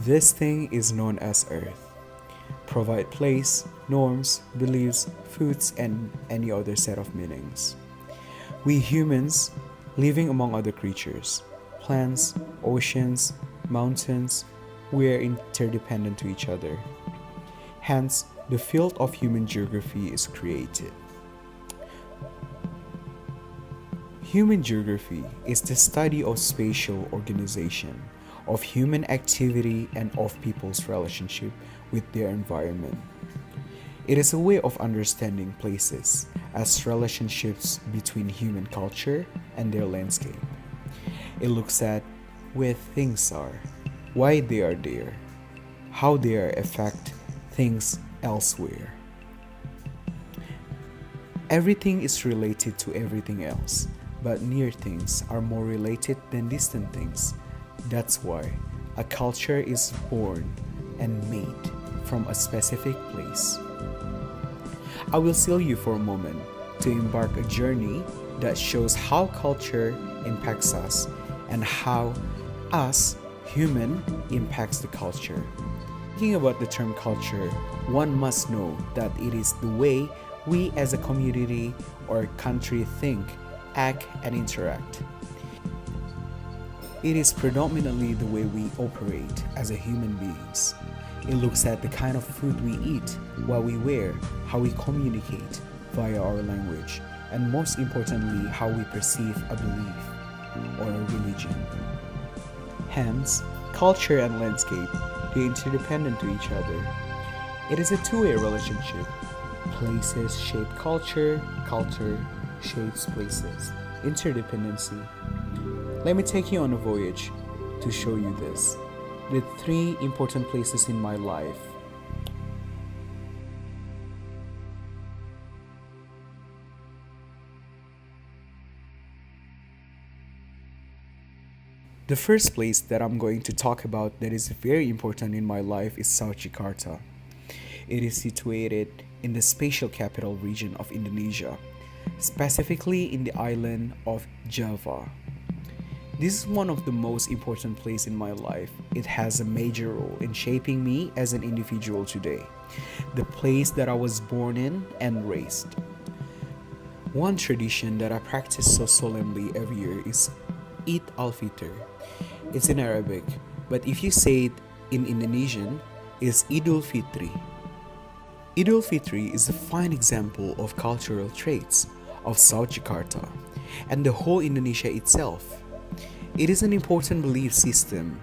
This thing is known as Earth. Provide place, norms, beliefs, foods, and any other set of meanings. We humans, living among other creatures, plants, oceans, mountains, we are interdependent to each other. Hence, the field of human geography is created. Human geography is the study of spatial organization, of human activity, and of people's relationship with their environment. It is a way of understanding places as relationships between human culture and their landscape. It looks at where things are, why they are there, how they are affect things elsewhere. Everything is related to everything else, but near things are more related than distant things. That's why a culture is born and made from a specific place. I will seal you for a moment to embark a journey that shows how culture impacts us and how us, human, impacts the culture. Thinking about the term culture, one must know that it is the way we as a community or country think, act, and interact. It is predominantly the way we operate as a human beings. It looks at the kind of food we eat, what we wear, how we communicate via our language, and most importantly, how we perceive a belief or a religion. Hence, culture and landscape, they are interdependent to each other. It is a two-way relationship. Places shape culture, culture shapes places. Interdependency. Let me take you on a voyage to show you this. The three important places in my life. The first place that I'm going to talk about that is very important in my life is South Jakarta. It is situated in the spatial capital region of Indonesia, specifically in the island of Java. This is one of the most important places in my life. It has a major role in shaping me as an individual today. The place that I was born in and raised. One tradition that I practice so solemnly every year is Eid al-Fitr. It's in Arabic, but if you say it in Indonesian, it's Idul Fitri. Idul Fitri is a fine example of cultural traits of South Jakarta and the whole Indonesia itself. It is an important belief system,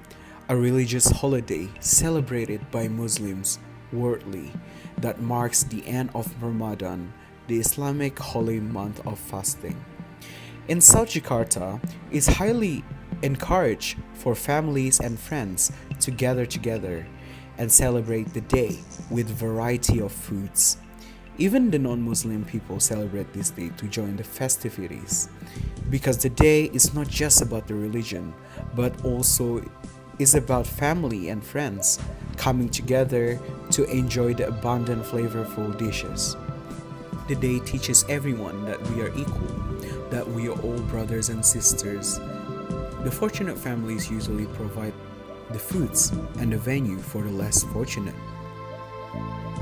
a religious holiday celebrated by Muslims worldly that marks the end of Ramadan, the Islamic holy month of fasting. In South Jakarta, it's highly encouraged for families and friends to gather together and celebrate the day with variety of foods. Even the non-Muslim people celebrate this day to join the festivities because the day is not just about the religion but also is about family and friends coming together to enjoy the abundant flavorful dishes. The day teaches everyone that we are equal, that we are all brothers and sisters. The fortunate families usually provide the foods and the venue for the less fortunate.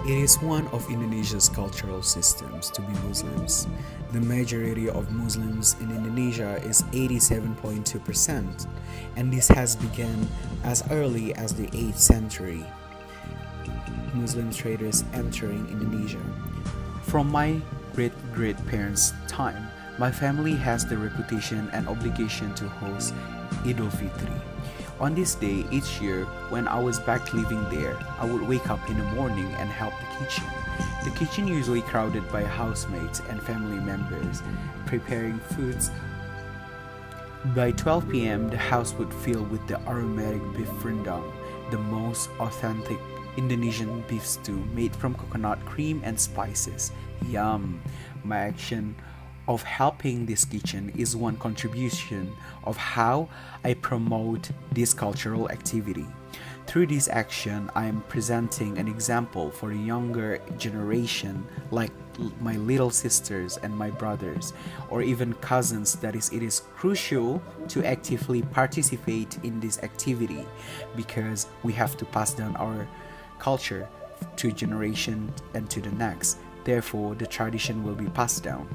It is one of Indonesia's cultural systems to be Muslims. The majority of Muslims in Indonesia is 87.2%, and this has begun as early as the 8th century. Muslim traders entering Indonesia. From my great-great-parents' time, my family has the reputation and obligation to host Idul Fitri. On this day each year, when I was back living there, I would wake up in the morning and help the kitchen. The kitchen usually crowded by housemates and family members, preparing foods. By 12 p.m., the house would fill with the aromatic beef rendang, the most authentic Indonesian beef stew made from coconut cream and spices. Yum! My action of helping this kitchen is one contribution of how I promote this cultural activity. Through this action, I am presenting an example for the younger generation like my little sisters and my brothers, or even cousins. That is, it is crucial to actively participate in this activity because we have to pass down our culture to generation and to the next. Therefore, the tradition will be passed down.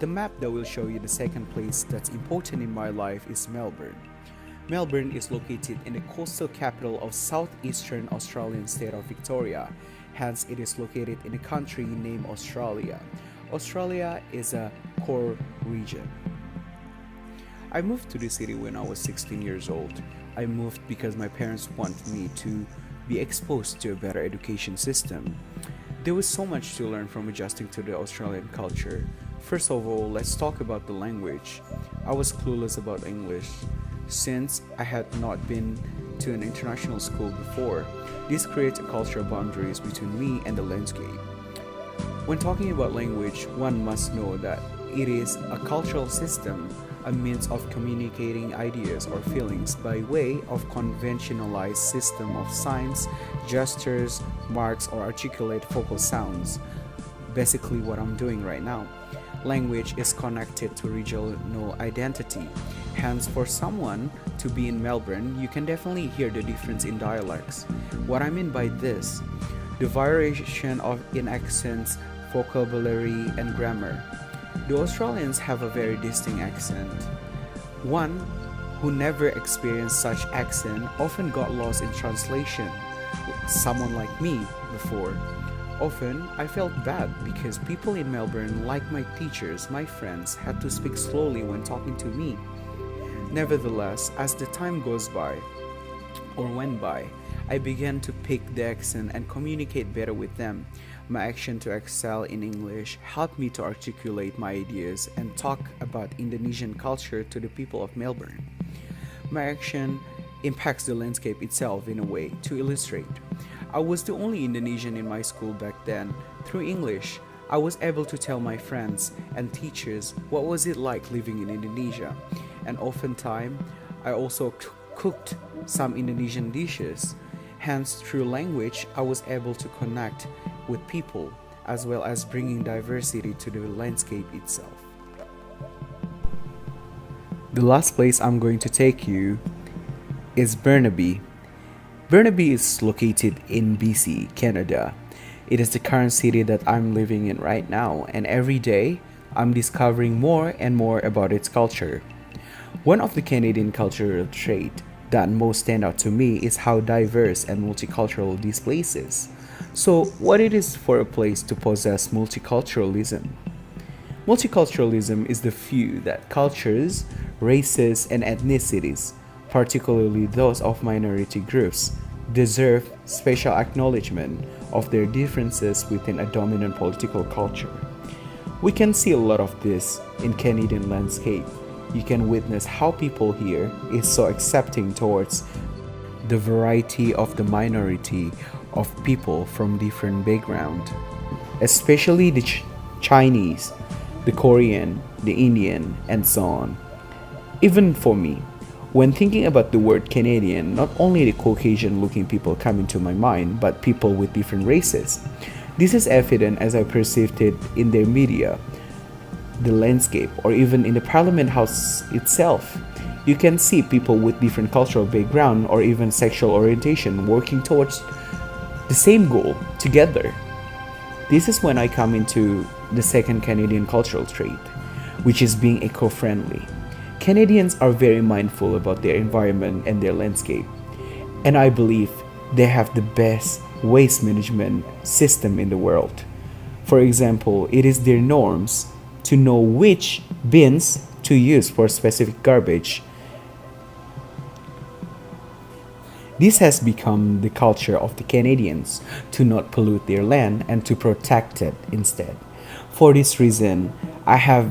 The map that will show you the second place that's important in my life is Melbourne. Melbourne is located in the coastal capital of southeastern Australian state of Victoria. Hence, it is located in a country named Australia. Australia is a core region. I moved to the city when I was 16 years old. I moved because my parents wanted me to be exposed to a better education system. There was so much to learn from adjusting to the Australian culture. First of all, let's talk about the language. I was clueless about English since I had not been to an international school before. This creates a cultural boundaries between me and the landscape. When talking about language, one must know that it is a cultural system, a means of communicating ideas or feelings by way of conventionalized system of signs, gestures, marks, or articulate vocal sounds. Basically what I'm doing right now. Language is connected to regional identity. Hence, for someone to be in Melbourne, you can definitely hear the difference in dialects. What I mean by this, the variation in accents, vocabulary, and grammar. The Australians have a very distinct accent. One who never experienced such accent often got lost in translation. Someone like me before. Often, I felt bad because people in Melbourne, like my teachers, my friends, had to speak slowly when talking to me. Nevertheless, as the time goes by, or went by, I began to pick the accent and communicate better with them. My action to excel in English helped me to articulate my ideas and talk about Indonesian culture to the people of Melbourne. My action impacts the landscape itself in a way to illustrate. I was the only Indonesian in my school back then. Through English, I was able to tell my friends and teachers what was it like living in Indonesia. And oftentimes, I also cooked some Indonesian dishes. Hence, through language, I was able to connect with people as well as bringing diversity to the landscape itself. The last place I'm going to take you is Burnaby. Burnaby is located in BC, Canada. It is the current city that I'm living in right now, and every day I'm discovering more and more about its culture. One of the Canadian cultural traits that most stand out to me is how diverse and multicultural this place is. So, what it is for a place to possess multiculturalism? Multiculturalism is the view that cultures, races, and ethnicities, particularly those of minority groups, deserve special acknowledgement of their differences within a dominant political culture. We can see a lot of this in Canadian landscape. You can witness how people here is so accepting towards the variety of the minority of people from different background, especially the Chinese, the Korean, the Indian, and so on. Even for me, when thinking about the word Canadian, not only the Caucasian looking people come into my mind, but people with different races. This is evident as I perceived it in their media, the landscape, or even in the Parliament House itself. You can see people with different cultural background or even sexual orientation working towards the same goal together. This is when I come into the second Canadian cultural trait, which is being eco-friendly. Canadians are very mindful about their environment and their landscape, and I believe they have the best waste management system in the world. For example, it is their norms to know which bins to use for specific garbage. This has become the culture of the Canadians to not pollute their land and to protect it instead. For this reason, I have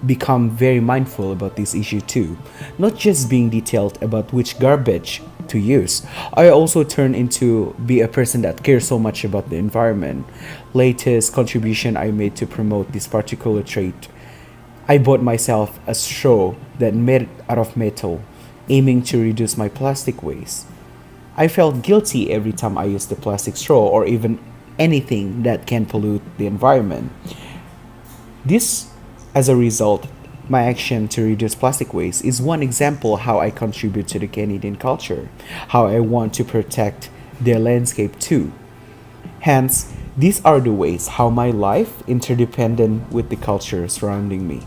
become very mindful about this issue too, not just being detailed about which garbage to use. I also turn into be a person that cares so much about the environment. Latest contribution I made to promote this particular trait, I bought myself a straw that made out of metal, aiming to reduce my plastic waste. I felt guilty every time I used the plastic straw or even anything that can pollute the environment. This, as a result, my action to reduce plastic waste is one example how I contribute to the Canadian culture, how I want to protect their landscape too. Hence, these are the ways how my life interdependent with the culture surrounding me.